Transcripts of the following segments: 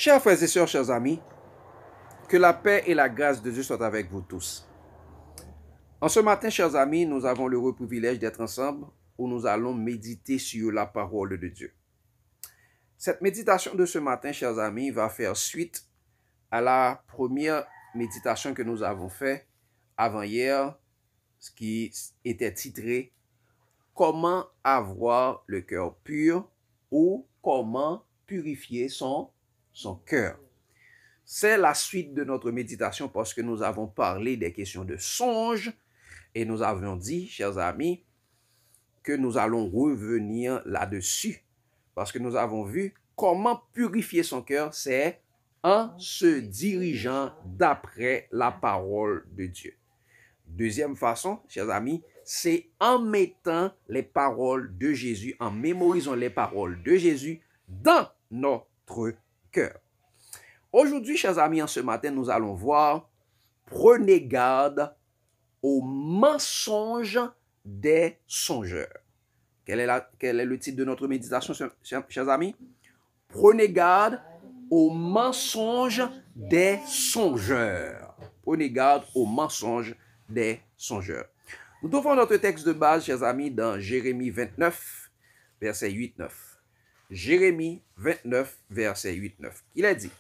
Chers frères et sœurs, chers amis, que la paix et la grâce de Dieu soient avec vous tous. En ce matin, chers amis, nous avons l'heureux privilège d'être ensemble où nous allons méditer sur la parole de Dieu. Cette méditation de ce matin, chers amis, va faire suite à la première méditation que nous avons faite avant-hier, ce qui était titré « Comment avoir le cœur pur » ou « Comment purifier son cœur ». C'est la suite de notre méditation parce que nous avons parlé des questions de songe et nous avions dit, chers amis, que nous allons revenir là-dessus parce que nous avons vu comment purifier son cœur, c'est en se dirigeant d'après la parole de Dieu. Deuxième façon, chers amis, c'est en mettant les paroles de Jésus, en mémorisant les paroles de Jésus dans notre cœur. Aujourd'hui, chers amis, en ce matin, nous allons voir « Prenez garde aux mensonges des songeurs ». Quel est le titre de notre méditation, chers amis? « Prenez garde aux mensonges des songeurs ». Prenez garde aux mensonges des songeurs. Nous trouvons notre texte de base, chers amis, dans Jérémie 29, verset 8-9. Jérémie 29, verset 8-9. Il est dit: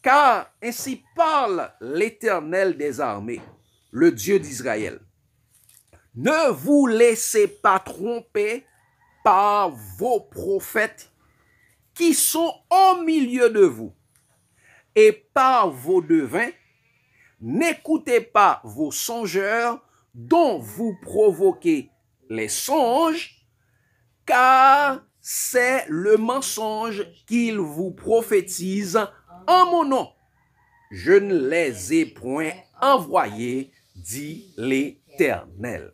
car ainsi parle l'Éternel des armées, le Dieu d'Israël. Ne vous laissez pas tromper par vos prophètes qui sont au milieu de vous et par vos devins. N'écoutez pas vos songeurs dont vous provoquez les songes, car c'est le mensonge qu'ils vous prophétisent en mon nom. Je ne les ai point envoyés, dit l'Éternel.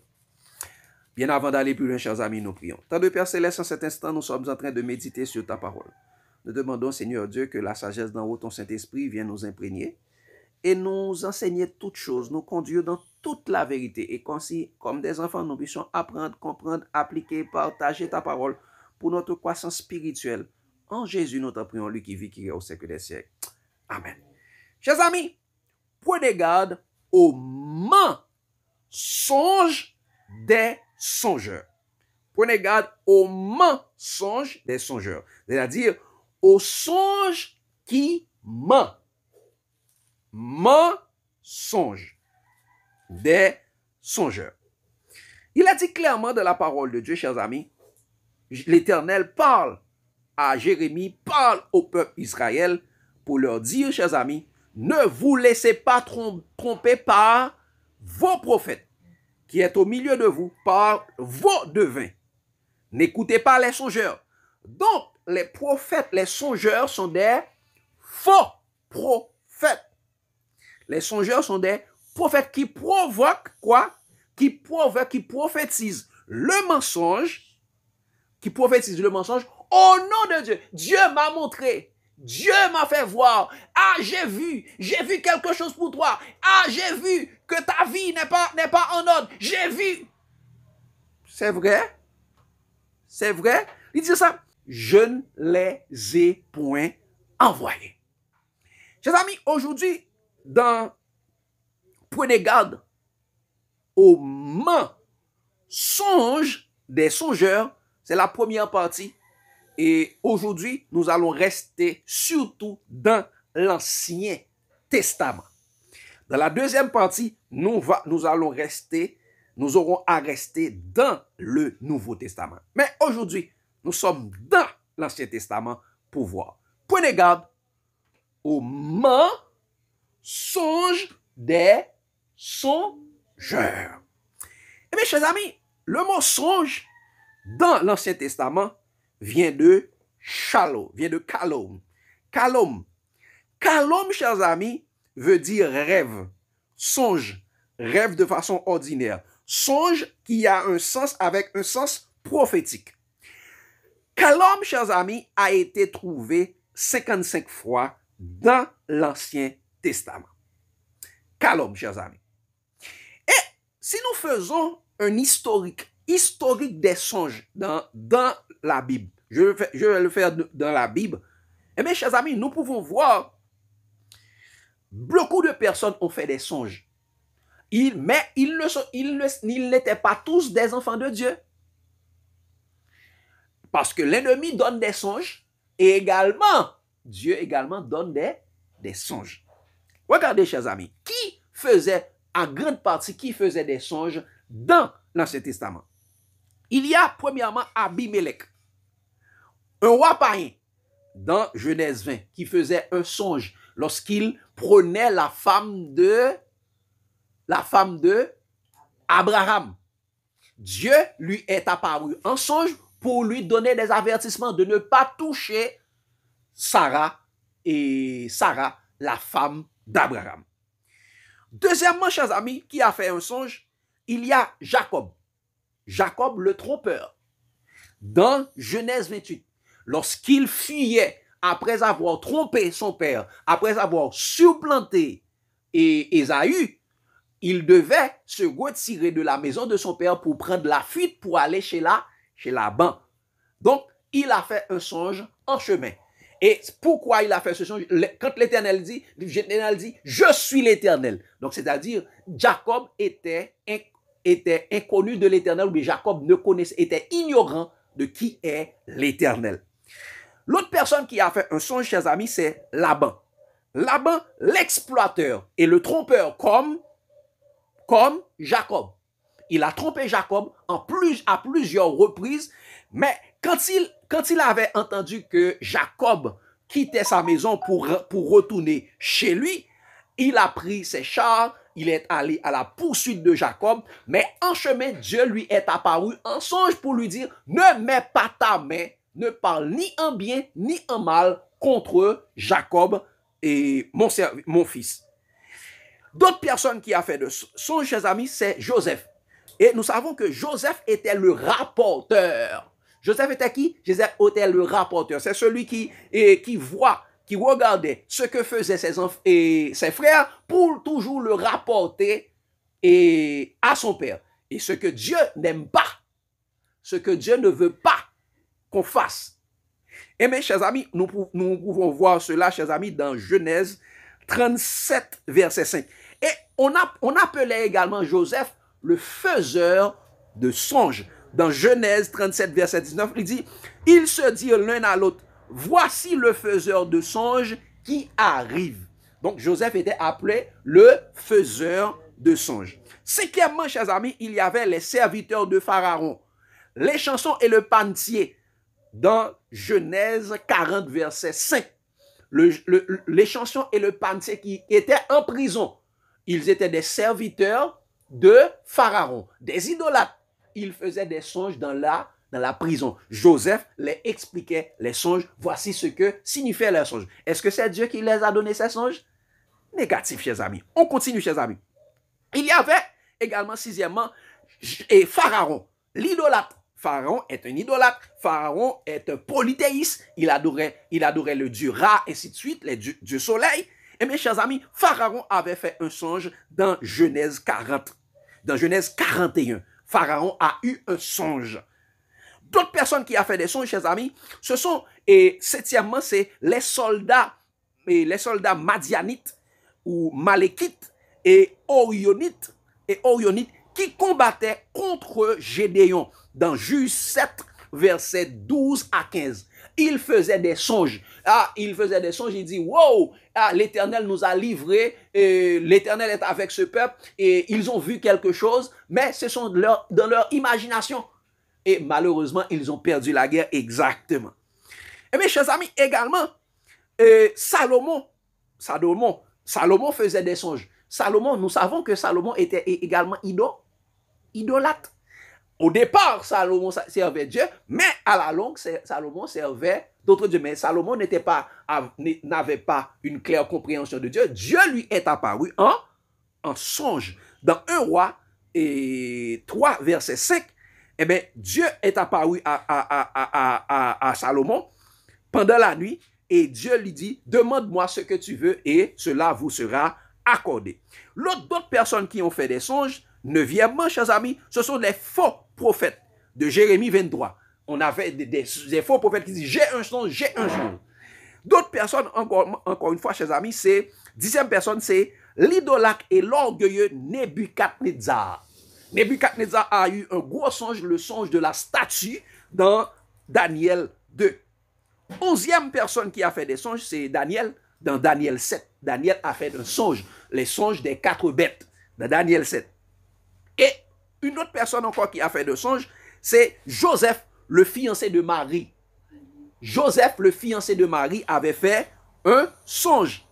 Bien avant d'aller plus loin, chers amis, nous prions. Tant de Père Céleste, en cet instant, nous sommes en train de méditer sur ta parole. Nous demandons, Seigneur Dieu, que la sagesse d'en haut, ton Saint-Esprit, vienne nous imprégner et nous enseigner toutes choses, nous conduire dans toute la vérité. Et comme des enfants, nous puissions apprendre, comprendre, appliquer, partager ta parole pour notre croissance spirituelle. En Jésus, nous t'en prions, lui qui vit, qui est au siècle des siècles. Amen. Chers amis, prenez garde aux mensonges des songeurs. Prenez garde aux mensonges des songeurs. C'est-à-dire aux songes qui mentent. Mensonges des songeurs. Il a dit clairement dans la parole de Dieu, chers amis, l'Éternel parle à Jérémie, parle au peuple Israël pour leur dire, chers amis, ne vous laissez pas tromper par vos prophètes qui est au milieu de vous, par vos devins. N'écoutez pas les songeurs. Donc, les prophètes, les songeurs sont des faux prophètes. Les songeurs sont des prophètes qui provoquent quoi? Qui prophétisent le mensonge, qui prophétisent le mensonge au nom de Dieu. Dieu m'a montré. Dieu m'a fait voir. Ah, j'ai vu quelque chose pour toi. Ah, j'ai vu que ta vie n'est pas en ordre. J'ai vu. C'est vrai? C'est vrai? Il dit ça. Je ne les ai point envoyés. Chers amis, aujourd'hui, prenez garde aux mensonges des songeurs. C'est la première partie. Et aujourd'hui, nous allons rester surtout dans l'Ancien Testament. Dans la deuxième partie, nous aurons à rester dans le Nouveau Testament. Mais aujourd'hui, nous sommes dans l'Ancien Testament pour voir. Prenez garde aux mensonges des songeurs. Eh bien, chers amis, le mot songe dans l'Ancien Testament vient de shalom, vient de kalom. Kalom. Kalom, chers amis, veut dire rêve, songe, rêve de façon ordinaire. Songe qui a un sens avec un sens prophétique. Kalom, chers amis, a été trouvé 55 fois dans l'Ancien Testament. Kalom, chers amis. Et si nous faisons un historique des songes dans la Bible, je vais le faire dans la Bible, Eh bien, chers amis, nous pouvons voir beaucoup de personnes ont fait des songes. Mais ils n'étaient pas tous des enfants de Dieu. Parce que l'ennemi donne des songes et également, Dieu également donne des songes. Regardez, chers amis, qui faisait, en grande partie, qui faisait des songes dans l'Ancien Testament? Il y a premièrement Abimelech, un roi païen, dans Genèse 20, qui faisait un songe lorsqu'il prenait la femme de Abraham. Dieu lui est apparu en songe pour lui donner des avertissements de ne pas toucher Sarah, la femme d'Abraham. Deuxièmement, chers amis, qui a fait un songe? Il y a Jacob. Jacob le trompeur. Dans Genèse 28, lorsqu'il fuyait après avoir trompé son père, après avoir supplanté Ésaü, il devait se retirer de la maison de son père pour prendre la fuite pour aller chez Laban. Donc, il a fait un songe en chemin. Et pourquoi il a fait ce songe? Quand l'Éternel dit, je suis l'Éternel. Donc, c'est-à-dire, Jacob était inconnu de l'Éternel, ou bien Jacob était ignorant de qui est l'Éternel. L'autre personne qui a fait un songe, chers amis, c'est Laban. Laban, l'exploiteur et le trompeur comme Jacob. Il a trompé Jacob à plusieurs reprises, mais quand il avait entendu que Jacob quittait sa maison pour retourner chez lui, il a pris ses chars, il est allé à la poursuite de Jacob, mais en chemin, Dieu lui est apparu en songe pour lui dire, ne mets pas ta main, ne parle ni en bien ni en mal contre Jacob et mon fils. D'autres personnes qui ont fait de songe, chers amis, c'est Joseph. Et nous savons que Joseph était le rapporteur. Joseph était qui? Joseph était le rapporteur. C'est celui qui regardait ce que faisaient ses frères pour toujours le rapporter à son père. Et ce que Dieu n'aime pas, ce que Dieu ne veut pas qu'on fasse. Et mes chers amis, nous pouvons voir cela, chers amis, dans Genèse 37, verset 5. Et on appelait également Joseph le faiseur de songes. Dans Genèse 37, verset 19, il dit, ils se dirent l'un à l'autre, voici le faiseur de songes qui arrive. Donc Joseph était appelé le faiseur de songes. Cinquièmement, chers amis, il y avait les serviteurs de Pharaon, les chansons et le panetier. Dans Genèse 40, verset 5, les chansons et le panetier qui étaient en prison, ils étaient des serviteurs de Pharaon, des idolâtres. Ils faisaient des songes dans la prison. Joseph les expliquait les songes. Voici ce que signifiaient les songes. Est-ce que c'est Dieu qui les a donné ces songes? Négatif, chers amis. On continue, chers amis. Il y avait également, sixièmement, Pharaon, l'idolâtre. Pharaon est un idolâtre. Pharaon est un polythéiste. Il adorait le dieu Ra, ainsi de suite, les dieux soleil. Et mes chers amis, Pharaon avait fait un songe dans Genèse 40. Dans Genèse 41, Pharaon a eu un songe. D'autres personnes qui ont fait des songes, chers amis, ce sont, septièmement, c'est les soldats madianites ou malékites et orionites qui combattaient contre Gédéon. Dans Juge 7, versets 12 à 15. Il faisait des songes. Il dit, wow, l'Éternel nous a livrés, l'Éternel est avec ce peuple, et ils ont vu quelque chose, mais ce sont dans leur imagination. Et malheureusement, ils ont perdu la guerre exactement. Et mes chers amis, également, Salomon faisait des songes. Nous savons que Salomon était également idolâtre. Au départ, Salomon servait Dieu, mais à la longue, Salomon servait d'autres dieux. Mais Salomon n'avait pas une claire compréhension de Dieu. Dieu lui est apparu en songe. Dans 1 Roi 3, verset 5, eh bien, Dieu est apparu à Salomon pendant la nuit et Dieu lui dit, demande-moi ce que tu veux et cela vous sera accordé. D'autres personnes qui ont fait des songes, neuvièmement, chers amis, ce sont les faux prophètes de Jérémie 23. On avait des faux prophètes qui disent, j'ai un songe, j'ai un songe. D'autres personnes, encore une fois, chers amis, c'est, 10e personne, c'est l'idolâtre et l'orgueilleux Nebuchadnezzar. Nebuchadnezzar a eu un gros songe, le songe de la statue dans Daniel 2. 11e personne qui a fait des songes, c'est Daniel, dans Daniel 7. Daniel a fait un songe, les songes des 4 bêtes, dans Daniel 7. Et une autre personne encore qui a fait des songes, c'est Joseph, le fiancé de Marie. Joseph, le fiancé de Marie, avait fait un songe.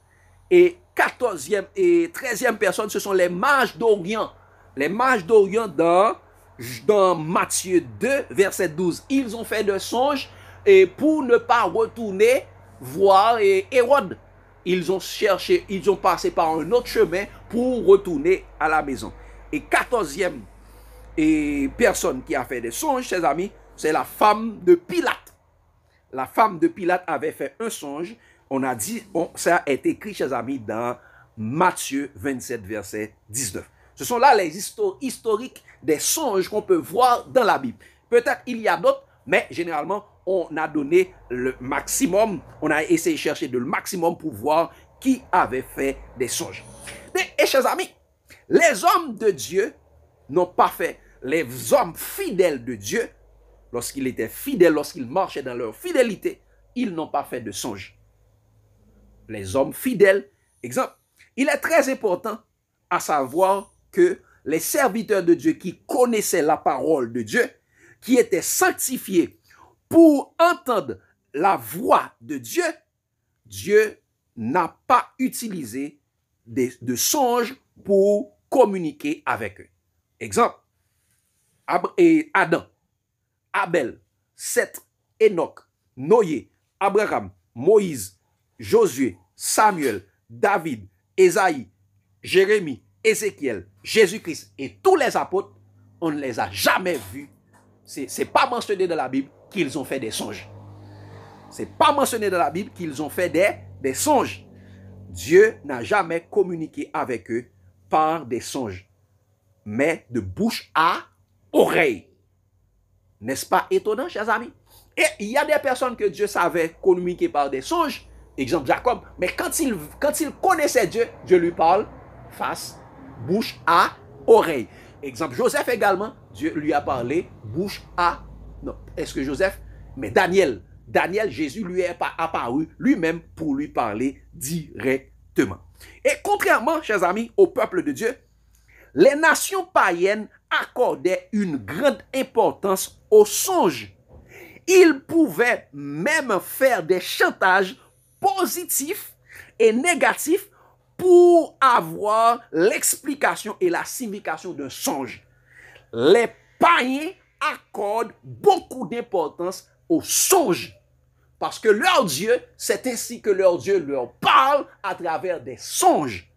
Et 14e et 13e personne, ce sont les mages d'Orient. Les mages d'Orient dans Matthieu 2, verset 12. Ils ont fait des songes et pour ne pas retourner voir Hérode. Ils ont cherché, ils ont passé par un autre chemin pour retourner à la maison. Et 14e personne qui a fait des songes, chers amis, c'est la femme de Pilate. La femme de Pilate avait fait un songe. On a dit, ça est écrit, chers amis, dans Matthieu 27, verset 19. Ce sont là les historiques des songes qu'on peut voir dans la Bible. Peut-être il y a d'autres, mais généralement, on a donné le maximum. On a essayé de chercher le maximum pour voir qui avait fait des songes. Et chers amis, les hommes de Dieu n'ont pas fait. Les hommes fidèles de Dieu, lorsqu'ils étaient fidèles, lorsqu'ils marchaient dans leur fidélité, ils n'ont pas fait de songe. Les hommes fidèles, exemple, il est très important à savoir que les serviteurs de Dieu qui connaissaient la parole de Dieu, qui étaient sanctifiés pour entendre la voix de Dieu, Dieu n'a pas utilisé de songes pour communiquer avec eux. Exemple, Adam, Abel, Seth, Enoch, Noé, Abraham, Moïse, Josué, Samuel, David, Ésaïe, Jérémie, Ézéchiel, Jésus-Christ et tous les apôtres, on ne les a jamais vus. C'est pas mentionné dans la Bible qu'ils ont fait des songes. C'est pas mentionné dans la Bible qu'ils ont fait des songes. Dieu n'a jamais communiqué avec eux par des songes, mais de bouche à oreille. N'est-ce pas étonnant, chers amis? Et il y a des personnes que Dieu savait communiquer par des songes, exemple Jacob, mais quand il connaissait Dieu, Dieu lui parle face, bouche à oreille. Exemple Joseph également, Dieu lui a parlé bouche à... Non, est-ce que Joseph? Mais Daniel, Jésus lui est apparu lui-même pour lui parler directement. Et contrairement, chers amis, au peuple de Dieu, les nations païennes accordaient une grande importance aux songes. Ils pouvaient même faire des chantages positifs et négatifs pour avoir l'explication et la signification d'un songe. Les païens accordent beaucoup d'importance aux songes parce que leur Dieu, c'est ainsi que leur Dieu leur parle à travers des songes.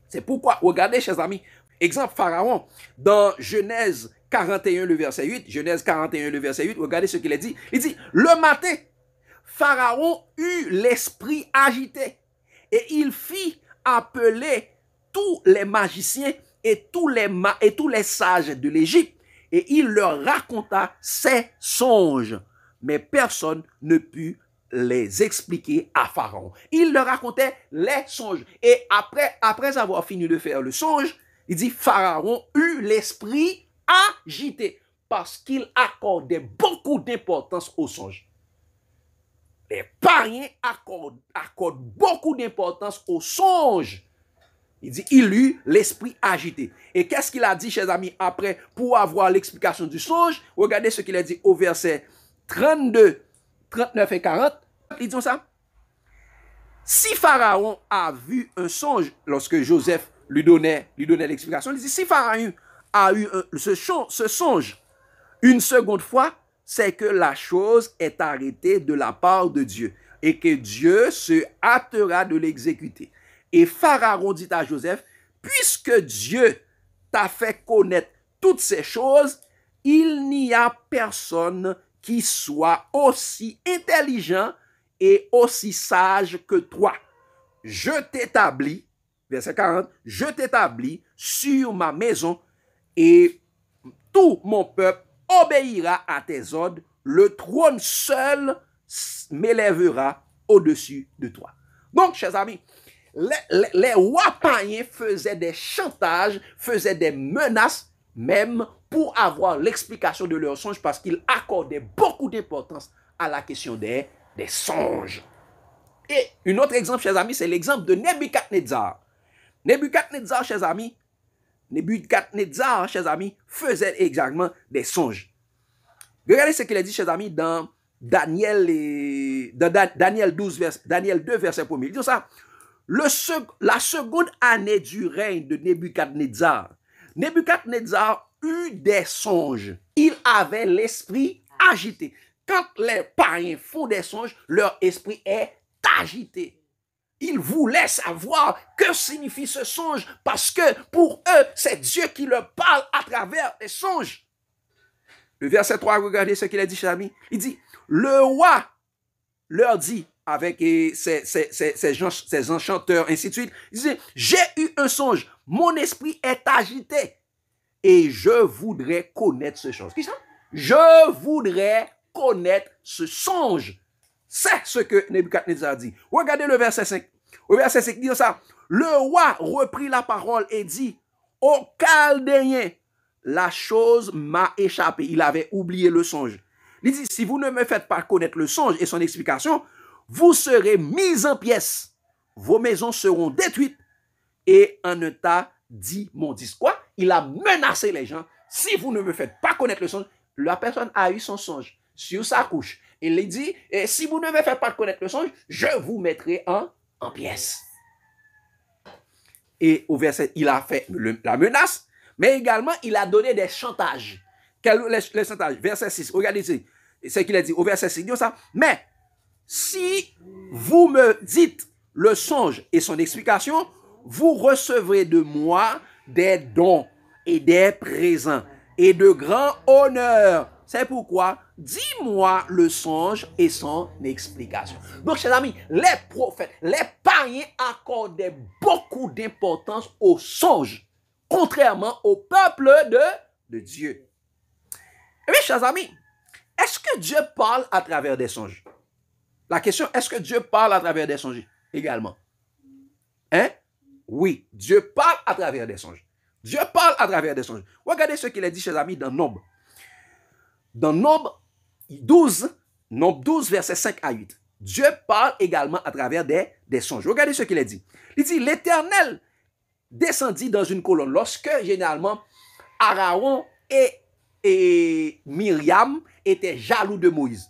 C'est pourquoi, regardez, chers amis, exemple Pharaon, dans Genèse 41, le verset 8, Genèse 41, le verset 8, regardez ce qu'il a dit. Il dit, le matin, Pharaon eut l'esprit agité et il fit appeler tous les magiciens et tous les sages de l'Égypte et il leur raconta ses songes. Mais personne ne put les expliquer à Pharaon. Il leur racontait les songes. Et après avoir fini de faire le songe, il dit, Pharaon eut l'esprit agité parce qu'il accordait beaucoup d'importance aux songes. Les païens accordent beaucoup d'importance aux songes. Il dit, il eut l'esprit agité. Et qu'est-ce qu'il a dit, chers amis, après, pour avoir l'explication du songe? Regardez ce qu'il a dit au verset 32, 39 et 40. Ils disent ça. Si Pharaon a vu un songe, lorsque Joseph lui donnait l'explication, il dit, si Pharaon a eu ce songe une seconde fois, c'est que la chose est arrêtée de la part de Dieu et que Dieu se hâtera de l'exécuter. Et Pharaon dit à Joseph, puisque Dieu t'a fait connaître toutes ces choses, il n'y a personne qui soit aussi intelligent et aussi sage que toi. Je t'établis, verset 40, je t'établis sur ma maison et tout mon peuple obéira à tes ordres. Le trône seul m'élèvera au-dessus de toi. Donc, chers amis, les rois païens faisaient des chantages, faisaient des menaces, même pour avoir l'explication de leurs songes, parce qu'ils accordaient beaucoup d'importance à la question des songes. Et un autre exemple, chers amis, c'est l'exemple de Nebuchadnezzar. Nebuchadnezzar, chers amis, faisait exactement des songes. Regardez ce qu'il a dit, chers amis, dans Daniel 2, verset 1er. Il dit ça. La seconde année du règne de Nebuchadnezzar, Nebuchadnezzar eut des songes. Il avait l'esprit agité. Quand les païens font des songes, leur esprit est agité. Ils voulaient savoir que signifie ce songe parce que pour eux, c'est Dieu qui leur parle à travers les songes. Le verset 3, regardez ce qu'il a dit, chers amis. Il dit, le roi leur dit, avec ces enchanteurs, ainsi de suite, il dit, j'ai eu un songe, mon esprit est agité et je voudrais connaître ce songe. Qu'est-ce que ça? Je voudrais connaître ce songe. C'est ce que Nebuchadnezzar dit. Regardez le verset 5. Au verset 5, il dit ça. Le roi reprit la parole et dit, aux Chaldéens, la chose m'a échappé. Il avait oublié le songe. Il dit, si vous ne me faites pas connaître le songe et son explication, vous serez mis en pièces. Vos maisons seront détruites et en un tas d'immondices. Quoi? Il a menacé les gens. Si vous ne me faites pas connaître le songe, la personne a eu son songe sur sa couche. Il dit, si vous ne me faites pas connaître le songe, je vous mettrai en pièces. Et au verset, il a fait la menace, mais également, il a donné des chantages. Les chantages? Verset 6, regardez ce qu'il a dit au verset 6. Il dit ça, mais si vous me dites le songe et son explication, vous recevrez de moi des dons et des présents et de grands honneurs. C'est pourquoi, dis-moi le songe et son explication. Donc, chers amis, les prophètes, les païens accordaient beaucoup d'importance aux songes, contrairement au peuple de Dieu. Et bien, chers amis, est-ce que Dieu parle à travers des songes? La question, est-ce que Dieu parle à travers des songes également? Hein? Oui, Dieu parle à travers des songes. Dieu parle à travers des songes. Regardez ce qu'il a dit, chers amis, dans Nombre. Dans Nombre 12, versets 5 à 8. Dieu parle également à travers des songes. Regardez ce qu'il a dit. Il dit, l'Éternel descendit dans une colonne. Lorsque, généralement, Aaron et Myriam étaient jaloux de Moïse.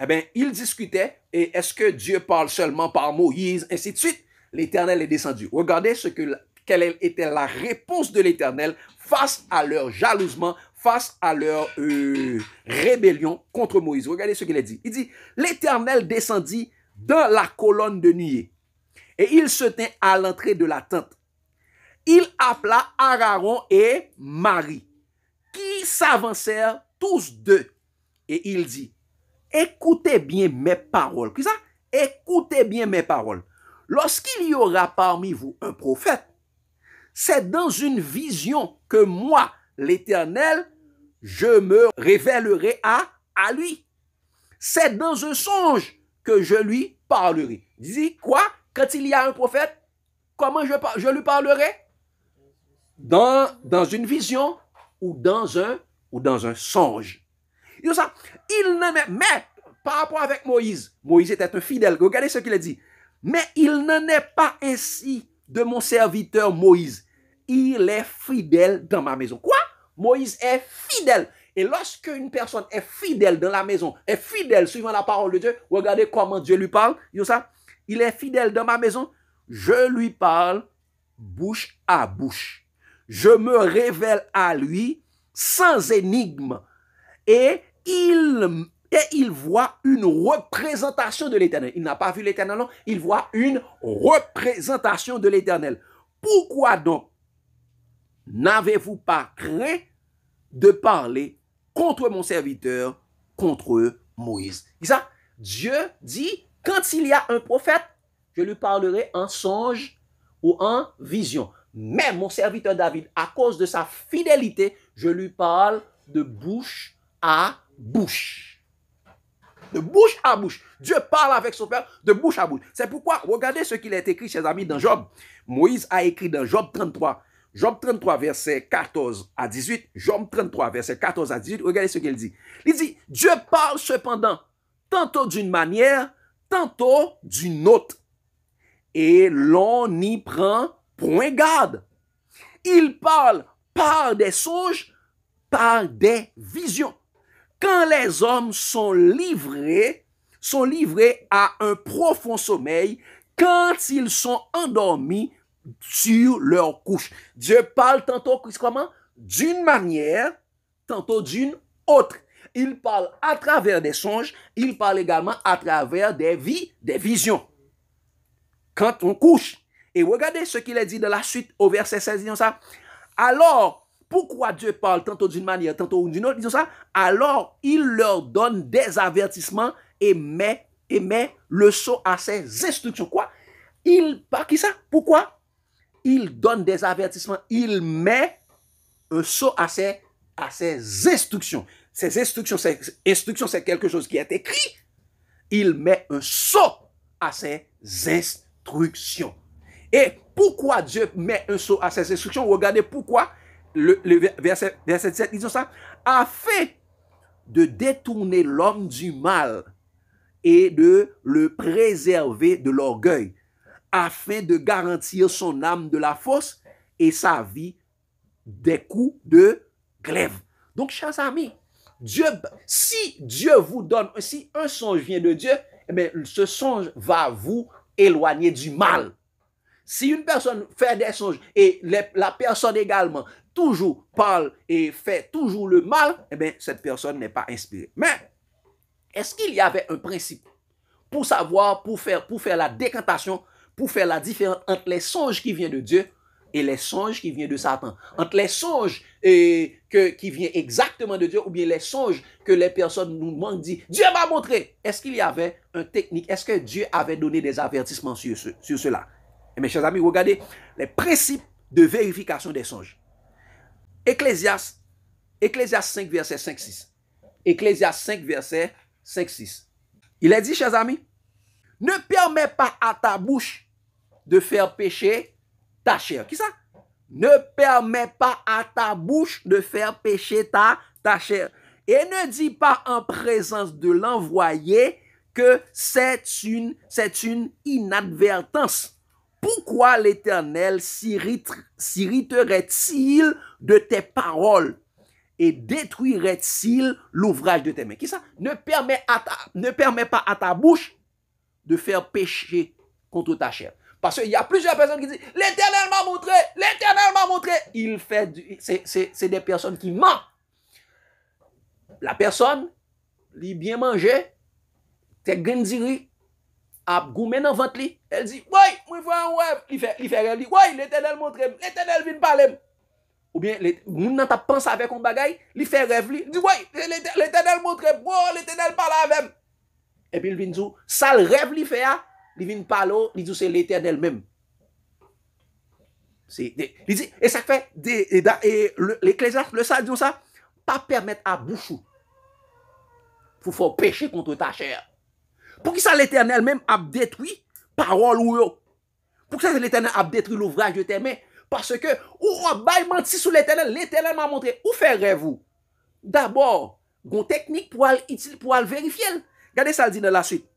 Eh bien, ils discutaient, et est-ce que Dieu parle seulement par Moïse, ainsi de suite. L'Éternel est descendu. Regardez quelle était la réponse de l'Éternel face à leur jalousement, face à leur rébellion contre Moïse. Regardez ce qu'il a dit. Il dit, l'Éternel descendit dans la colonne de nuée et il se tint à l'entrée de la tente. Il appela Aaron et Marie qui s'avancèrent tous deux et il dit, écoutez bien mes paroles. Qu'est-ce ça? Écoutez bien mes paroles. Lorsqu'il y aura parmi vous un prophète, c'est dans une vision que moi, l'Éternel, je me révélerai à lui. C'est dans un songe que je lui parlerai. Dis quoi? Quand il y a un prophète, comment je lui parlerai? Dans une vision ou dans un songe. Mais par rapport avec Moïse, Moïse était un fidèle. Regardez ce qu'il a dit. Mais il n'en est pas ainsi de mon serviteur Moïse. Il est fidèle dans ma maison. Quoi? Moïse est fidèle. Et lorsque une personne est fidèle dans la maison, est fidèle suivant la parole de Dieu, regardez comment Dieu lui parle. Il est fidèle dans ma maison. Je lui parle bouche à bouche. Je me révèle à lui sans énigme. Et il voit une représentation de l'Éternel. Il n'a pas vu l'Éternel, non. Il voit une représentation de l'Éternel. Pourquoi donc n'avez-vous pas craint de parler contre mon serviteur, contre Moïse? Ça, Dieu dit, quand il y a un prophète, je lui parlerai en songe ou en vision. Mais mon serviteur David, à cause de sa fidélité, je lui parle de bouche à bouche. De bouche à bouche. Dieu parle avec son peuple de bouche à bouche. C'est pourquoi, regardez ce qu'il est écrit, chers amis, dans Job. Moïse a écrit dans Job 33. Job 33, verset 14 à 18. Job 33, verset 14 à 18. Regardez ce qu'il dit. Il dit, Dieu parle cependant, tantôt d'une manière, tantôt d'une autre. Et l'on n'y prend point garde. Il parle par des songes, par des visions. Quand les hommes sont livrés à un profond sommeil, quand ils sont endormis sur leur couche. Dieu parle tantôt comment? D'une manière, tantôt d'une autre. Il parle à travers des songes, il parle également à travers des visions. Quand on couche. Et regardez ce qu'il a dit dans la suite au verset 16, disons ça. Alors, pourquoi Dieu parle tantôt d'une manière, tantôt d'une autre, disons ça? Alors, il leur donne des avertissements et met le sceau à ses instructions. Quoi? Qui ça? Pourquoi? Il donne des avertissements, il met un sceau à ses instructions. Ces instructions, c'est quelque chose qui est écrit. Il met un sceau à ses instructions. Et pourquoi Dieu met un sceau à ses instructions? Regardez pourquoi le verset 17, disons ça, afin de détourner l'homme du mal et de le préserver de l'orgueil, afin de garantir son âme de la force et sa vie des coups de glaive. Donc, chers amis, si Dieu vous donne, si un songe vient de Dieu, eh bien, ce songe va vous éloigner du mal. Si une personne fait des songes et la personne également toujours parle et fait toujours le mal, eh bien, cette personne n'est pas inspirée. Mais, est-ce qu'il y avait un principe pour savoir, pour faire la décantation, pour faire la différence entre les songes qui viennent de Dieu et les songes qui viennent de Satan? Entre les songes qui viennent exactement de Dieu ou bien les songes que les personnes nous manquent, disent, Dieu m'a montré. Est-ce qu'il y avait une technique? Est-ce que Dieu avait donné des avertissements sur cela? Et mes chers amis, regardez les principes de vérification des songes. Ecclésiaste 5, verset 5-6. Ecclésiaste 5, verset 5-6. Il a dit, chers amis, ne permets pas à ta bouche de faire pécher ta chair. Qui ça? Ne permets pas à ta bouche de faire pécher ta chair. Et ne dis pas en présence de l'envoyé que c'est une inadvertance. Pourquoi l'Éternel s'irriterait-il de tes paroles et détruirait-il l'ouvrage de tes mains? Qui ça? Ne permets pas à ta bouche de faire pécher contre ta chair. Parce qu'il y a plusieurs personnes qui disent, l'Éternel m'a montré, l'Éternel m'a montré. C'est des personnes qui mentent. La personne, li bien manger, te gandiri, a goumé dans ventre li, elle dit, ouais, moi vois un rêve, il fait rêve, ouais, l'Éternel montre, l'Éternel vient parler. Ou bien, moun nan ta pense avec un bagay, il fait rêve, il dit, ouais, l'Éternel montre, oh, l'Éternel parle avec. Et puis il vient dire, ça le rêve il fait, il vient parler, il dit, c'est l'Éternel même. Il dit, et ça fait, l'Ecclésiaste, le sage dit ça, pas permettre à bouchou pour faire pécher contre ta chair. Pour qui ça l'Éternel même a détruit parole ou yo? Pour que ça l'Éternel a détruit l'ouvrage de tes mains? Parce que, ou bail menti sous l'Éternel m'a montré, ou faire rêve vous? D'abord, une technique pour le vérifier. Regardez ça, le dit dans la suite.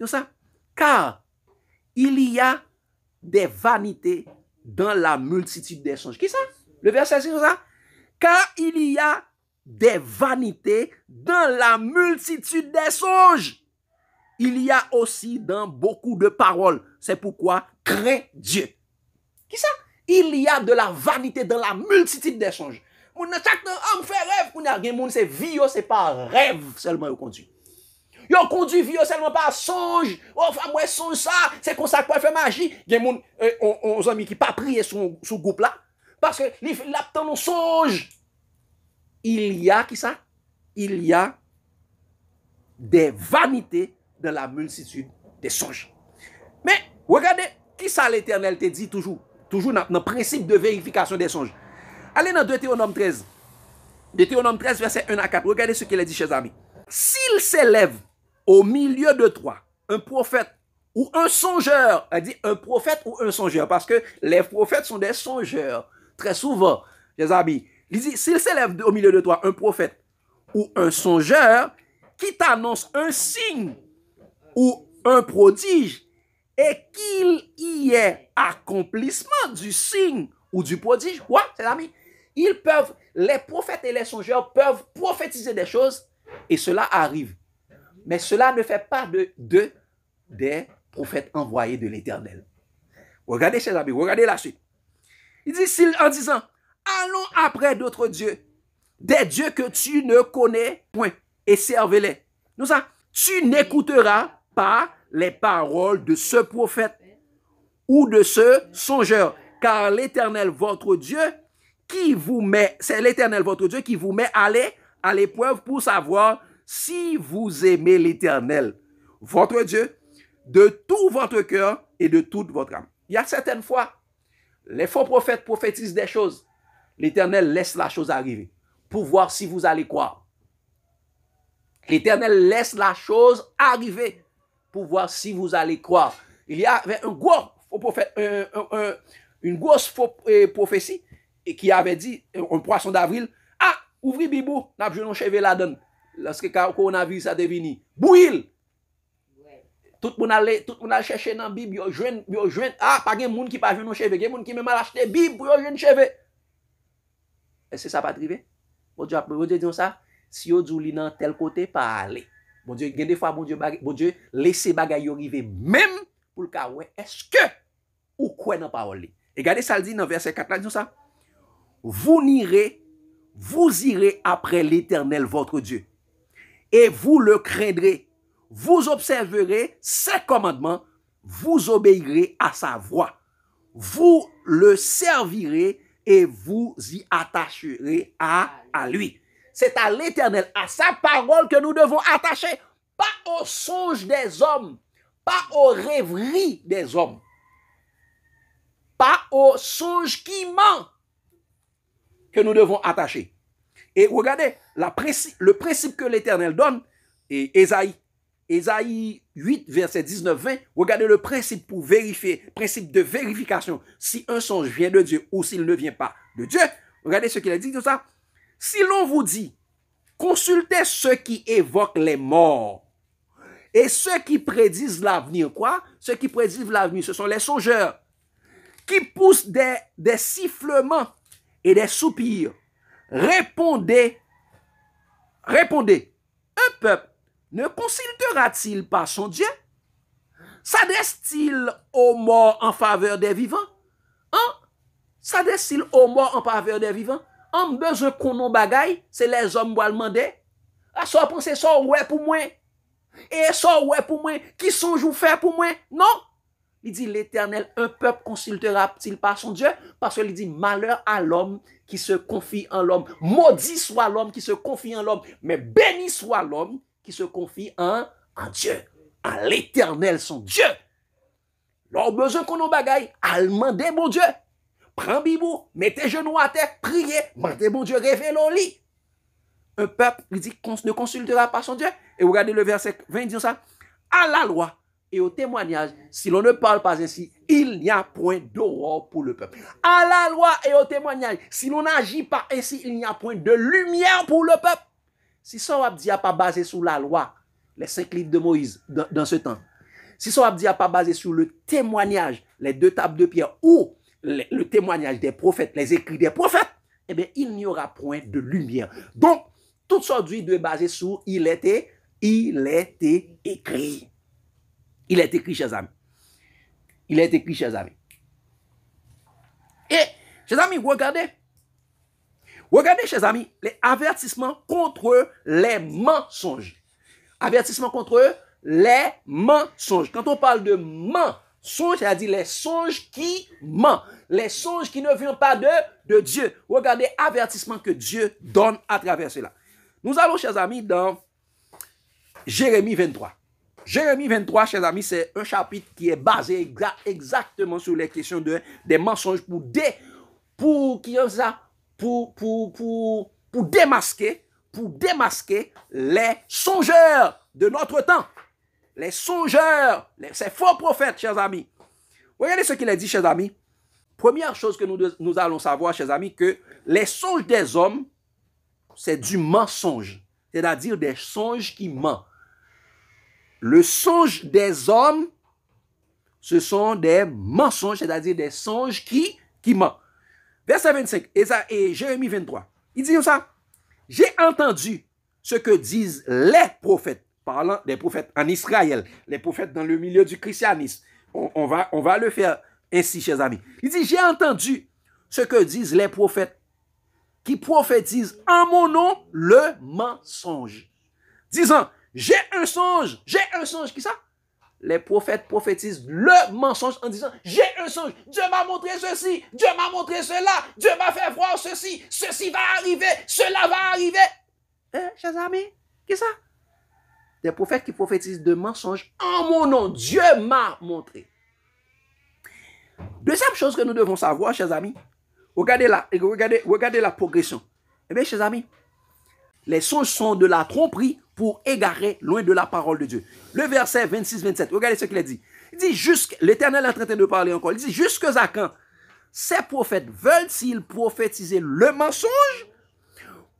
Ça? Car il y a des vanités dans la multitude des songes. Qui ça? Le verset c'est ça? Car il y a des vanités dans la multitude des songes. Il y a aussi dans beaucoup de paroles. C'est pourquoi crains Dieu. Qui ça? Il y a de la vanité dans la multitude des songes. Moun chaque homme fait rêve. Moun a gen moun c'est vie, c'est pas rêve seulement yo conduit. Yo conduit vie seulement pas songe. Oh, moi songe ça, c'est comme ça qu'on fait magie. Gen moun on amis qui pas prier sous groupe là parce que il a tant songe. Il y a qui ça? Il y a des vanités dans la multitude des songes. Mais, regardez, qui ça l'Éternel te dit toujours dans le principe de vérification des songes. Allez dans Deutéronome 13. Deutéronome 13, verset 1 à 4. Regardez ce qu'il a dit, chers amis. S'il s'élève au milieu de toi un prophète ou un songeur, elle dit un prophète ou un songeur, parce que les prophètes sont des songeurs, très souvent, les amis. Il dit, s'il s'élève au milieu de toi un prophète ou un songeur qui t'annonce un signe ou un prodige et qu'il y ait accomplissement du signe ou du prodige, quoi, c'est amis? Les prophètes et les songeurs peuvent prophétiser des choses et cela arrive. Mais cela ne fait pas des prophètes envoyés de l'Éternel. Regardez, chers amis, regardez la suite. Il dit, en disant, allons après d'autres dieux, des dieux que tu ne connais point, et servez-les. Nous ça, tu n'écouteras pas les paroles de ce prophète ou de ce songeur, car l'Éternel votre Dieu c'est l'Éternel votre Dieu qui vous met à l'épreuve pour savoir si vous aimez l'Éternel, votre Dieu, de tout votre cœur et de toute votre âme. Il y a certaines fois, les faux prophètes prophétisent des choses. L'Éternel laisse la chose arriver pour voir si vous allez croire. L'Éternel laisse la chose arriver pour voir si vous allez croire. Il y avait un gros faux prophète, une grosse faux prophétie qui avait dit, un poisson d'avril, ah, ouvri bibou, n'a pas cheveux là-dedans. Lorsque le coronavirus a devenu, bouille. Tout le monde a cherché dans la Bible, yo joine, ah, pas de monde qui pas joué nos cheveux, il y a des gens qui même acheté Bible pour jouer nos cheveux. Est-ce que ça pas arrivé? Bon Dieu dit ça, si vous dit dans tel côté, pas aller. Bon Dieu, des fois, bon Dieu, laissez bagay arriver, même pour le cas où est-ce que ou quoi dans parole. Et regardez ça, le dit dans verset 4, là, dit ça. Vous irez après l'Éternel votre Dieu, et vous le craindrez, vous observerez ses commandements, vous obéirez à sa voix, vous le servirez et vous y attacherez à lui. C'est à l'Éternel, à sa parole que nous devons attacher, pas aux songes des hommes, pas aux rêveries des hommes, pas aux songes qui mentent que nous devons attacher. Et regardez, le principe que l'Éternel donne, et Ésaïe 8, verset 19-20, regardez le principe pour vérifier, principe de vérification, si un songe vient de Dieu ou s'il ne vient pas de Dieu. Regardez ce qu'il a dit de ça. Si l'on vous dit, consultez ceux qui évoquent les morts et ceux qui prédisent l'avenir, quoi? Ceux qui prédisent l'avenir, ce sont les songeurs qui poussent des sifflements et des soupirs. Répondez. Un peuple ne consultera-t-il pas son Dieu? S'adresse-t-il aux morts en faveur des vivants? S'adresse-t-il aux morts en faveur des vivants? En besoin qu'on nous bagaille, c'est les hommes qui vont demander. Ah, ça pense ça ouais pour moi. Et ça ouais pour moi. Qui songe ou faire pour moi? Non. Il dit l'Éternel, un peuple consultera-t-il pas son Dieu? Parce qu'il dit malheur à l'homme qui se confie en l'homme. Maudit soit l'homme qui se confie en l'homme. Mais béni soit l'homme qui se confie en Dieu. À l'Éternel son Dieu. Leur besoin qu'on nous bagaille, à demander mon Dieu. Prends bibou, mettez genoux à terre, priez, demandez mon Dieu, révèle au lit. Un peuple, il dit, ne consultera pas son Dieu. Et regardez le verset 20, il dit ça. À la loi et au témoignage, si l'on ne parle pas ainsi, il n'y a point d'aurore pour le peuple. À la loi et au témoignage, si l'on n'agit pas ainsi, il n'y a point de lumière pour le peuple. Si ça n'a pas basé sur la loi, les 5 livres de Moïse dans ce temps, si ça n'a pas basé sur le témoignage, les 2 tables de pierre ou le témoignage des prophètes, les écrits des prophètes, eh bien, il n'y aura point de lumière. Donc, tout ça doit baser sur il était écrit. Il est écrit, chers amis. Il est écrit, chers amis. Et, chers amis, regardez. Regardez, chers amis, les avertissements contre les mensonges. Avertissement contre les mensonges. Quand on parle de mensonges, c'est-à-dire les songes qui mentent. Les songes qui ne viennent pas de Dieu. Regardez avertissement que Dieu donne à travers cela. Nous allons, chers amis, dans Jérémie 23. Jérémie 23, chers amis, c'est un chapitre qui est basé exactement sur les questions des mensonges pour démasquer les songeurs de notre temps. les songeurs, ces faux prophètes, chers amis. Regardez ce qu'il a dit, chers amis. Première chose que nous allons savoir, chers amis, que les songes des hommes, c'est du mensonge, c'est-à-dire des songes qui mentent. Le songe des hommes, ce sont des mensonges, c'est-à-dire des songes qui mentent. Verset 25, et Jérémie 23, il dit comme ça, « J'ai entendu ce que disent les prophètes, parlant des prophètes en Israël, les prophètes dans le milieu du christianisme. » On va le faire ainsi, chers amis. Il dit, « J'ai entendu ce que disent les prophètes qui prophétisent en mon nom le mensonge. » Disant, j'ai un songe, qui ça? Les prophètes prophétisent le mensonge en disant, j'ai un songe, Dieu m'a montré ceci, Dieu m'a montré cela, Dieu m'a fait voir ceci, ceci va arriver, cela va arriver. Chers amis, qui ça? Des prophètes qui prophétisent de mensonges en mon nom, Dieu m'a montré. Deuxième chose que nous devons savoir, chers amis, regardez la progression. Eh bien, chers amis, les songes sont de la tromperie pour égarer loin de la parole de Dieu. Le verset 26-27, regardez ce qu'il a dit. Il dit, l'Éternel est en train de parler encore. Il dit, jusqu'à quand ces prophètes veulent-ils prophétiser le mensonge,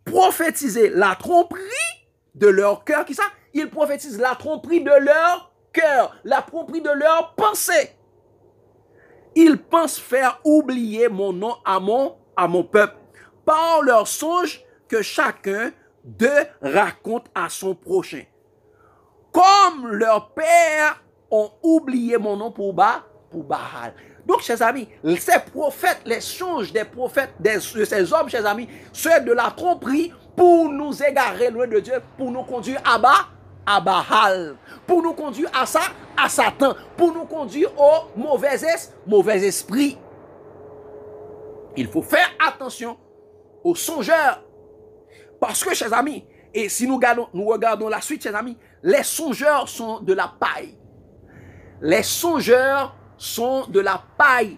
prophétiser la tromperie de leur cœur, qui ça? Ils prophétisent la tromperie de leur cœur, la tromperie de leur pensée. Ils pensent faire oublier mon nom à mon peuple par leurs songes que chacun d'eux raconte à son prochain. Comme leurs pères ont oublié mon nom pour Baal. Donc, chers amis, ces prophètes, les songes des prophètes, de ces hommes, chers amis, c'est de la tromperie pour nous égarer loin de Dieu, pour nous conduire à Baal, pour nous conduire à Satan, pour nous conduire au mauvais esprit. Il faut faire attention aux songeurs. Parce que, chers amis, et si nous regardons la suite, chers amis, les songeurs sont de la paille. Les songeurs sont de la paille.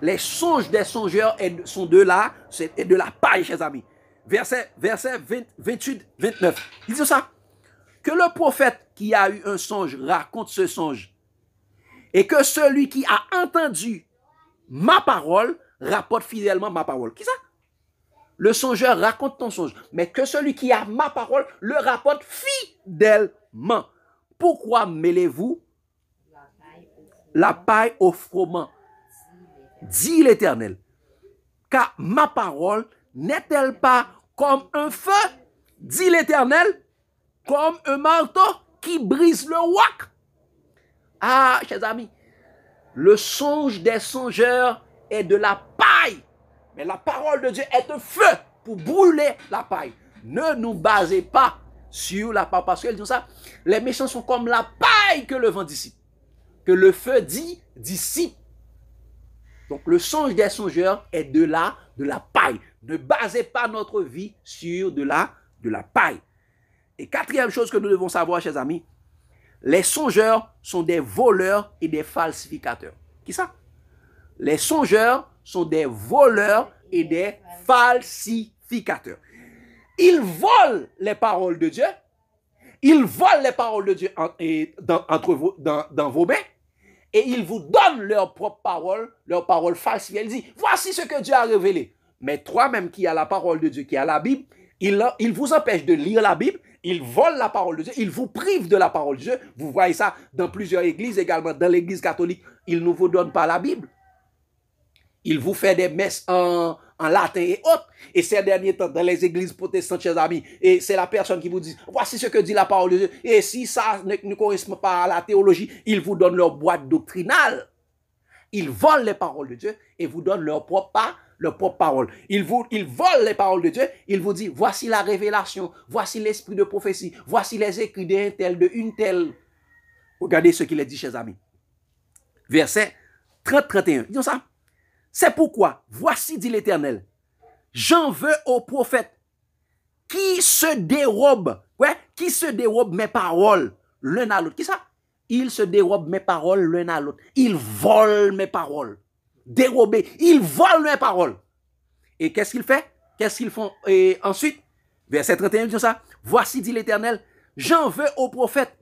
Les songes des songeurs sont de la paille, chers amis. Verset 28-29. Il dit ça. Que le prophète qui a eu un songe raconte ce songe. Et que celui qui a entendu ma parole rapporte fidèlement ma parole. Qui ça? Le songeur raconte ton songe, mais que celui qui a ma parole le rapporte fidèlement. Pourquoi mêlez-vous la paille au froment? Dit l'Éternel. Car ma parole n'est-elle pas comme un feu? Dit l'Éternel. Comme un marteau qui brise le roc. Ah, chers amis, le songe des songeurs est de la paille. Mais la parole de Dieu est un feu pour brûler la paille. Ne nous basez pas sur la paille. Parce qu'elle dit ça, les méchants sont comme la paille que le vent dissipe. Que le feu dissipe. Donc le songe des songeurs est de la paille. Ne basez pas notre vie sur de la paille. Et quatrième chose que nous devons savoir, chers amis, les songeurs sont des voleurs et des falsificateurs. Qui ça? Les songeurs sont des voleurs et des falsificateurs. Ils volent les paroles de Dieu. Ils volent les paroles de Dieu dans vos mains. Et ils vous donnent leurs propres paroles falsifiées. Ils disent, voici ce que Dieu a révélé. Mais toi-même qui as la parole de Dieu, qui as la Bible, il vous empêche de lire la Bible. Ils volent la parole de Dieu, ils vous privent de la parole de Dieu. Vous voyez ça dans plusieurs églises, également dans l'église catholique. Ils ne vous donnent pas la Bible. Ils vous font des messes en latin et autres. Et ces derniers temps, dans les églises protestantes, chers amis, et c'est la personne qui vous dit, voici ce que dit la parole de Dieu. Et si ça ne correspond pas à la théologie, ils vous donnent leur boîte doctrinale. Ils volent les paroles de Dieu et vous donnent leur propre parole. Ils volent les paroles de Dieu. Ils vous disent, voici la révélation, voici l'esprit de prophétie, voici les écrits d'un tel, de une telle. Regardez ce qu'il est dit, chers amis. Verset 30-31. Disons ça. C'est pourquoi, voici, dit l'Éternel, j'en veux aux prophètes qui se dérobent mes paroles l'un à l'autre. Qui ça? Ils se dérobent mes paroles l'un à l'autre. Ils volent mes paroles. Dérobés. Ils volent mes paroles. Et qu'est-ce qu'ils font? Qu'est-ce qu'ils font? Ensuite, verset 31, dit ça. Voici, dit l'Éternel, j'en veux aux prophètes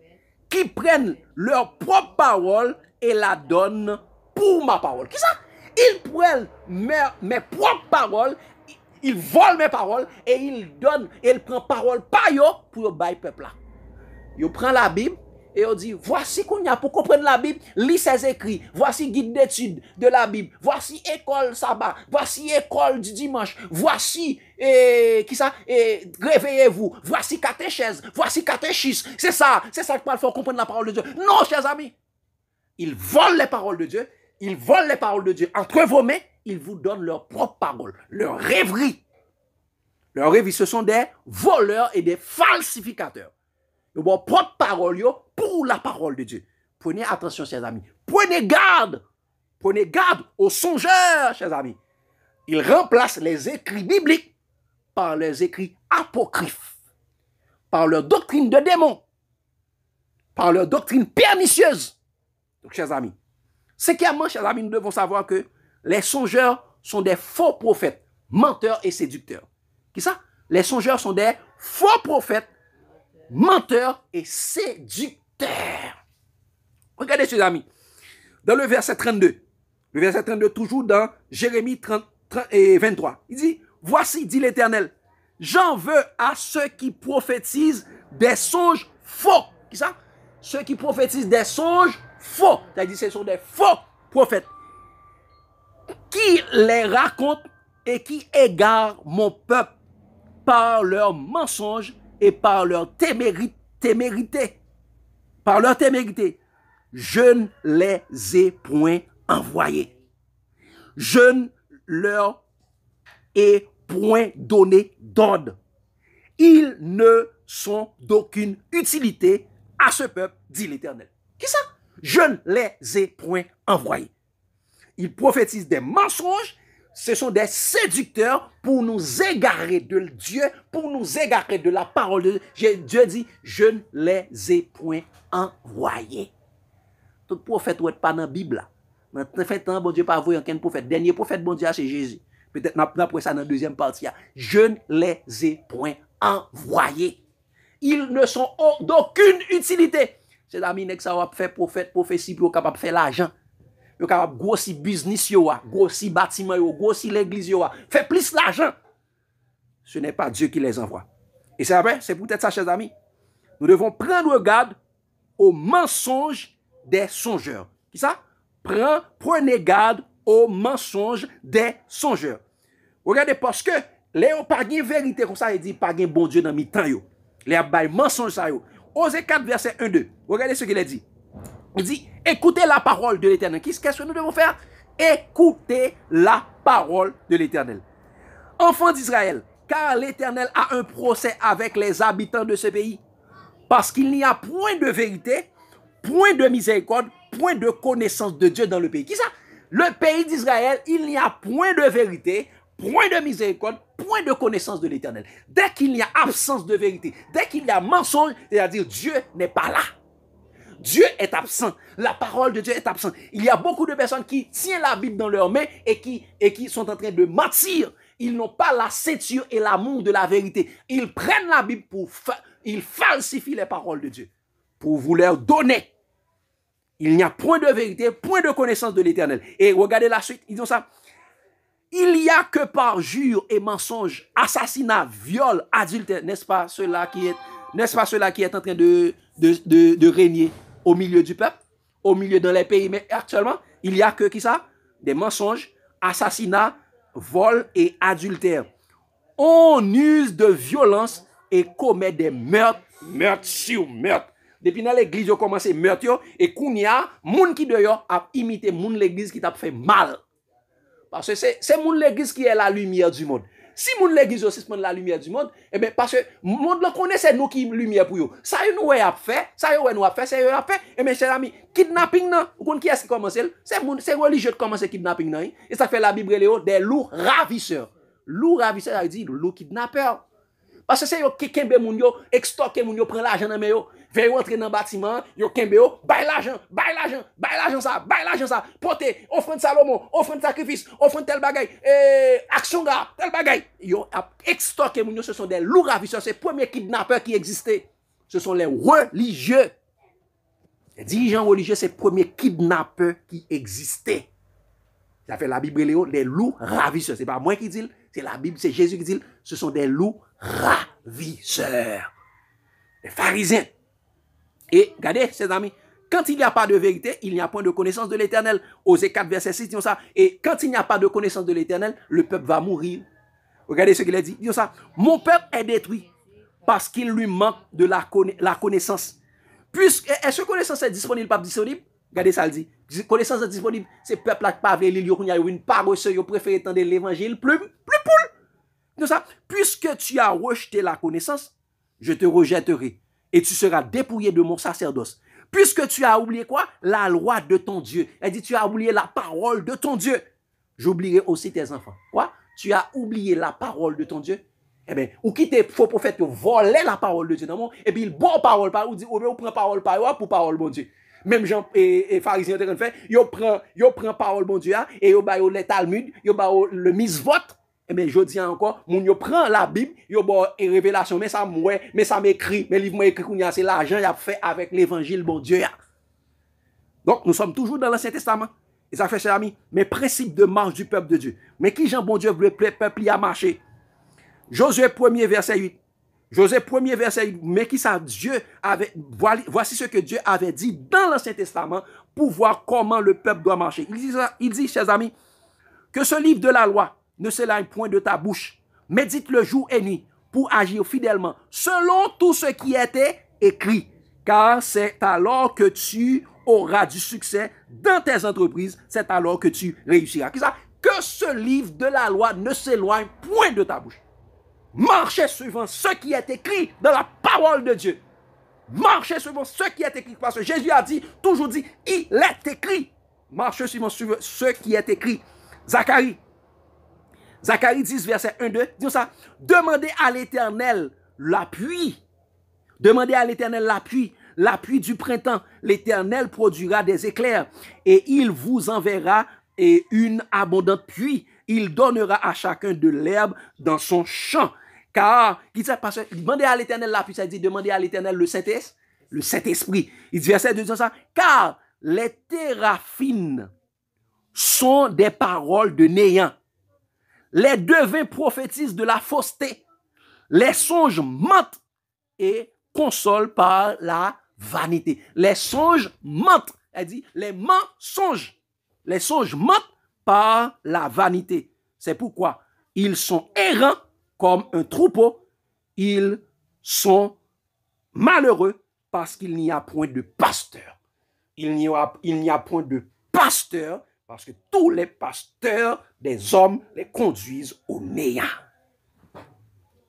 qui prennent leur propre parole et la donnent pour ma parole. Qui ça? Ils prennent mes propres paroles, ils volent mes paroles et ils donnent, et ils prennent parole par yo pour yo bail peuple là. Yo prend la Bible et on dit, voici qu'on y a pour comprendre la Bible, lis ses écrits, voici guide d'études de la Bible, voici école sabbat, voici école du dimanche, voici, qui ça, réveillez-vous, voici catéchèse, voici catéchisme, c'est ça qu'il faut comprendre la parole de Dieu. Non, chers amis, ils volent les paroles de Dieu, ils volent les paroles de Dieu entre vos mains, ils vous donnent leurs propres paroles, leurs rêveries. Leurs rêveries, ce sont des voleurs et des falsificateurs. Ils ont propre parole pour la parole de Dieu. Prenez attention, chers amis. Prenez garde. Prenez garde aux songeurs, chers amis. Ils remplacent les écrits bibliques par les écrits apocryphes, par leur doctrine de démons, par leur doctrine pernicieuse. Donc, chers amis, cinquièmement, chers amis, nous devons savoir que les songeurs sont des faux prophètes, menteurs et séducteurs. Qui ça? Les songeurs sont des faux prophètes, menteurs et séducteurs. Regardez, chers amis, dans le verset 32, toujours dans Jérémie 30 et 23, il dit, voici, dit l'Éternel, j'en veux à ceux qui prophétisent des songes faux. Qui ça? Ceux qui prophétisent des songes faux. C'est-à-dire, ce sont des faux prophètes qui les racontent et qui égarent mon peuple par leurs mensonges et par leur témérité. Par leur témérité. Je ne les ai point envoyés. Je ne leur ai point donné d'ordre. Ils ne sont d'aucune utilité à ce peuple, dit l'Éternel. Qui ça? Je ne les ai point envoyés. Ils prophétisent des mensonges. Ce sont des séducteurs pour nous égarer de Dieu, pour nous égarer de la parole de Dieu. Dieu dit, je ne les ai point envoyés. Tout prophète ou pas dans la Bible. Dans le fait temps, bon Dieu pas envoyé aucun prophète. Dernier prophète, bon Dieu, c'est Jésus. Peut-être après ça, dans la deuxième partie. Je ne les ai point envoyés. Ils ne sont d'aucune utilité. C'est amis que ça va faire prophète, prophétie, pour capable faire l'argent. Yo capable grossi business yo a, grossi bâtiment yo, grossi l'église yo a, fait plus l'argent. Ce n'est pas Dieu qui les envoie. Et c'est vrai, c'est peut-être ça, chers amis. Nous devons prendre garde aux mensonges des songeurs. Qui ça? Prenez garde aux mensonges des songeurs. Regardez, parce que les ont pas de vérité comme ça, il dit pas de bon Dieu dans mi-temps yo. Les a bail mensonge ça yo. Osée 4 verset 1-2. Regardez ce qu'il a dit. Il dit, écoutez la parole de l'Éternel. Qu'est-ce que nous devons faire? Écoutez la parole de l'Éternel. Enfants d'Israël, car l'Éternel a un procès avec les habitants de ce pays. Parce qu'il n'y a point de vérité, point de miséricorde, point de connaissance de Dieu dans le pays. Qui ça? Le pays d'Israël, il n'y a point de vérité, point de miséricorde, point de connaissance de l'Éternel. Dès qu'il y a absence de vérité, dès qu'il y a mensonge, c'est-à-dire Dieu n'est pas là. Dieu est absent. La parole de Dieu est absente. Il y a beaucoup de personnes qui tiennent la Bible dans leurs mains et qui sont en train de mentir. Ils n'ont pas la ceinture et l'amour de la vérité. Ils prennent la Bible ils falsifient les paroles de Dieu pour vous leur donner. Il n'y a point de vérité, point de connaissance de l'Éternel. Et regardez la suite, ils disent ça. Il n'y a que par jure et mensonge, assassinat, viol, adultère, n'est-ce pas cela qui est en train de régner au milieu du peuple, au milieu dans les pays. Mais actuellement, il n'y a que qui ça? Des mensonges, assassinats, vols et adultères. On use de violence et commet des meurtres, meurtres sur meurtres. Depuis dans l'église, on commence à meurtre et qu'on y a, moun qui dehors a imité moun l'église qui t'a fait mal. Parce que c'est moun l'église qui est la lumière du monde. Si moun l'église aussi c'est la lumière du monde, eh bien parce que monde le connaît, c'est nous qui lumière pour eux. Ça nous a fait, et mes chers amis, kidnapping non, vous qui est-ce qui commence? C'est religieux de commencer kidnapping non, et ça fait la Bible des loups ravisseurs. Loup ravisseur ça dit loup kidnappeur. Parce que c'est yo qui kembe moun yo, extorquer moun yo, prend l'argent dans yo, veut rentrer dans bâtiment, yo kembe yo, bail l'argent ça, porter offrande Salomon, offrande sacrifice, offrande tel bagay, action gars, tel bagay. Yo extorquer moun yo, ce sont des loups ravisseurs, c'est les premiers kidnappeurs qui existaient. Ce sont les religieux. Les dirigeants religieux, c'est les premiers kidnappeurs qui existaient. Ça fait la Bible, les loups ravisseurs. Ce n'est pas moi qui dis, c'est la Bible, c'est Jésus qui dit, ce sont des loups ravisseurs. Les pharisiens. Et regardez, ses amis, quand il n'y a pas de vérité, il n'y a point de connaissance de l'Éternel. Osée 4, verset 6, disons ça. Et quand il n'y a pas de connaissance de l'Éternel, le peuple va mourir. Regardez ce qu'il a dit. Disons ça. Mon peuple est détruit parce qu'il lui manque de la connaissance. Est-ce que connaissance est disponible, pas disponible? Regardez ça, il dit. Connaissance est disponible. C'est peuple là qui pas veut lire, il y a une paresse, il préfère entendre l'évangile, plus poule. Disons ça. Puisque tu as rejeté la connaissance, je te rejetterai et tu seras dépouillé de mon sacerdoce. Puisque tu as oublié quoi? La loi de ton Dieu. Elle dit, tu as oublié la parole de ton Dieu. J'oublierai aussi tes enfants. Quoi? Tu as oublié la parole de ton Dieu? Eh bien, ou qui te faux prophète qui volait la parole de Dieu dans le monde, et puis il bon parole par ou dit, ou prend parole par ou pour parole bon Dieu. Même Jean et pharisiens ont fait, yo prend parole bon Dieu, et yo ba yo le Talmud, yo ba le misvot. Eh bien, je dis encore, moun yo prend la Bible, yo bo et révélation, mais ça m'écrit, mais livre m'écrit c'est l'argent y a fait avec l'évangile bon Dieu. Donc, nous sommes toujours dans l'Ancien Testament. Et ça fait, chers amis, mes principes de marche du peuple de Dieu. Mais qui Jean bon Dieu le peuple y a marché? Josué 1er verset 8. Josué 1er verset 8. Mais qui ça Dieu avait, voici ce que Dieu avait dit dans l'Ancien Testament pour voir comment le peuple doit marcher. Il dit, chers amis, que ce livre de la loi ne s'éloigne point de ta bouche. Médite-le jour et nuit pour agir fidèlement selon tout ce qui était écrit. Car c'est alors que tu auras du succès dans tes entreprises, c'est alors que tu réussiras. Que ce livre de la loi ne s'éloigne point de ta bouche. Marchez suivant ce qui est écrit dans la parole de Dieu. Marchez suivant ce qui est écrit. Parce que Jésus a dit, toujours dit, il est écrit. Marchez suivant ce qui est écrit. Zacharie 10, verset 1-2, disons ça. Demandez à l'Éternel l'appui. Demandez à l'Éternel l'appui. L'appui du printemps. L'Éternel produira des éclairs et il vous enverra une abondante pluie. Il donnera à chacun de l'herbe dans son champ. Car, demandez à l'Éternel l'appui, ça dit demandez à l'Éternel le Saint-Esprit. Il dit verset 2, disons ça. Car les téraphines sont des paroles de néant. Les devins prophétisent de la fausseté. Les songes mentent et consolent par la vanité. Les songes mentent. Elle dit, les mensonges. Les songes mentent par la vanité. C'est pourquoi ils sont errants comme un troupeau. Ils sont malheureux parce qu'il n'y a point de pasteur. Il n'y a point de pasteur parce que tous les pasteurs des hommes les conduisent au néant.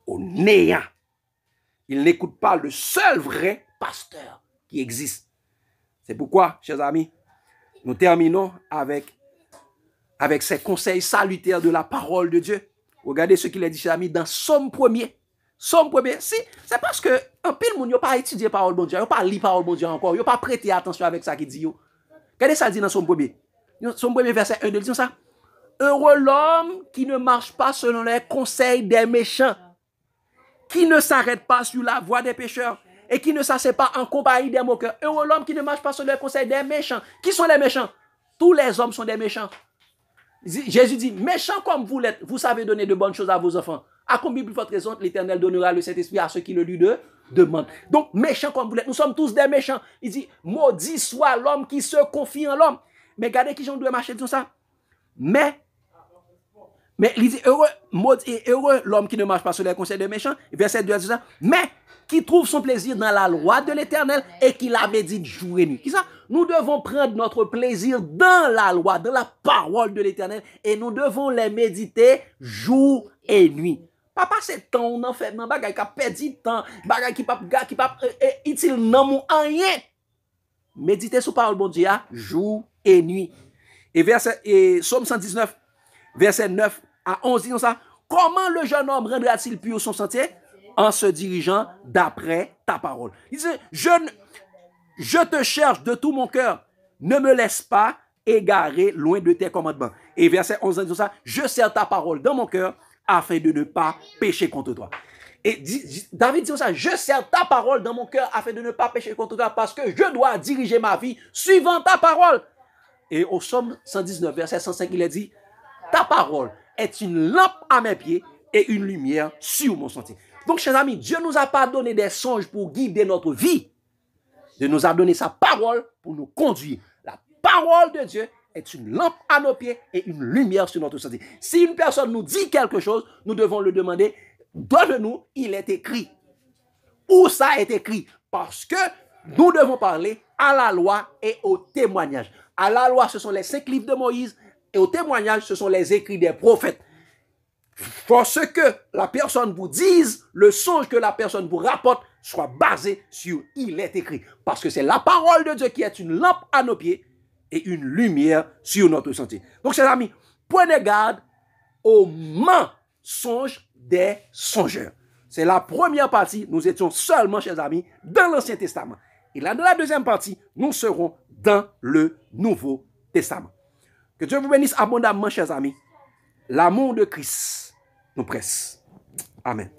Au néant. Ils n'écoutent pas le seul vrai pasteur qui existe. C'est pourquoi, chers amis, nous terminons avec ces conseils salutaires de la parole de Dieu. Regardez ce qu'il a dit, chers amis, dans Somme 1er. Somme 1er, si, c'est parce que un pile moun, yo pas étudié parole de Dieu, yo pas li parole de Dieu encore, yo pas prêté attention avec ça qui dit yo. Regardez ça dit dans Somme 1er. Somme 1er verset 1, disons ça. Heureux l'homme qui ne marche pas selon les conseils des méchants, qui ne s'arrête pas sur la voie des pécheurs et qui ne s'assied pas en compagnie des moqueurs. Heureux l'homme qui ne marche pas selon les conseils des méchants. Qui sont les méchants? Tous les hommes sont des méchants. Jésus dit, méchants comme vous l'êtes, vous savez donner de bonnes choses à vos enfants. À combien plus forte raison, l'Éternel donnera le Saint-Esprit à ceux qui le lui demandent. Donc, méchants comme vous l'êtes, nous sommes tous des méchants. Il dit, maudit soit l'homme qui se confie en l'homme. Mais regardez qui j'en dois marcher, disons ça. Mais il dit, heureux l'homme qui ne marche pas sur les conseils des méchants. Verset 2, ça. Mais qui trouve son plaisir dans la loi de l'Éternel et qui la médite jour et nuit. Qui ça? Nous devons prendre notre plaisir dans la loi, dans la parole de l'Éternel et nous devons les méditer jour et nuit. Pas passer temps, on en fait, non, bagay qui a perdu temps, bagay qui pas utile non mon rien. Méditer sur parole bon Dieu jour et nuit. Et Somme 119, verset 9 à 11, disons ça. Comment le jeune homme rendra-t-il pur son sentier? En se dirigeant d'après ta parole. Il dit, je te cherche de tout mon cœur. Ne me laisse pas égarer loin de tes commandements. Et verset 11, disons ça. Je serre ta parole dans mon cœur afin de ne pas pécher contre toi. Et David dit ça, je serre ta parole dans mon cœur afin de ne pas pécher contre toi parce que je dois diriger ma vie suivant ta parole. Et au Psaume 119, verset 105, il est dit, ta parole est une lampe à mes pieds et une lumière sur mon sentier. Donc, chers amis, Dieu ne nous a pas donné des songes pour guider notre vie. Dieu nous a donné sa parole pour nous conduire. La parole de Dieu est une lampe à nos pieds et une lumière sur notre sentier. Si une personne nous dit quelque chose, nous devons le demander, donne-nous, il est écrit. Où ça est écrit? Parce que nous devons parler à la loi et au témoignage. À la loi, ce sont les 5 livres de Moïse, et au témoignage, ce sont les écrits des prophètes. Parce que la personne vous dise, le songe que la personne vous rapporte soit basé sur il est écrit. Parce que c'est la parole de Dieu qui est une lampe à nos pieds et une lumière sur notre sentier. Donc, chers amis, prenez garde au mensonge des songeurs. C'est la première partie. Nous étions seulement, chers amis, dans l'Ancien Testament. Et là, dans la deuxième partie, nous serons dans le Nouveau Testament. Que Dieu vous bénisse abondamment, chers amis. L'amour de Christ nous presse. Amen.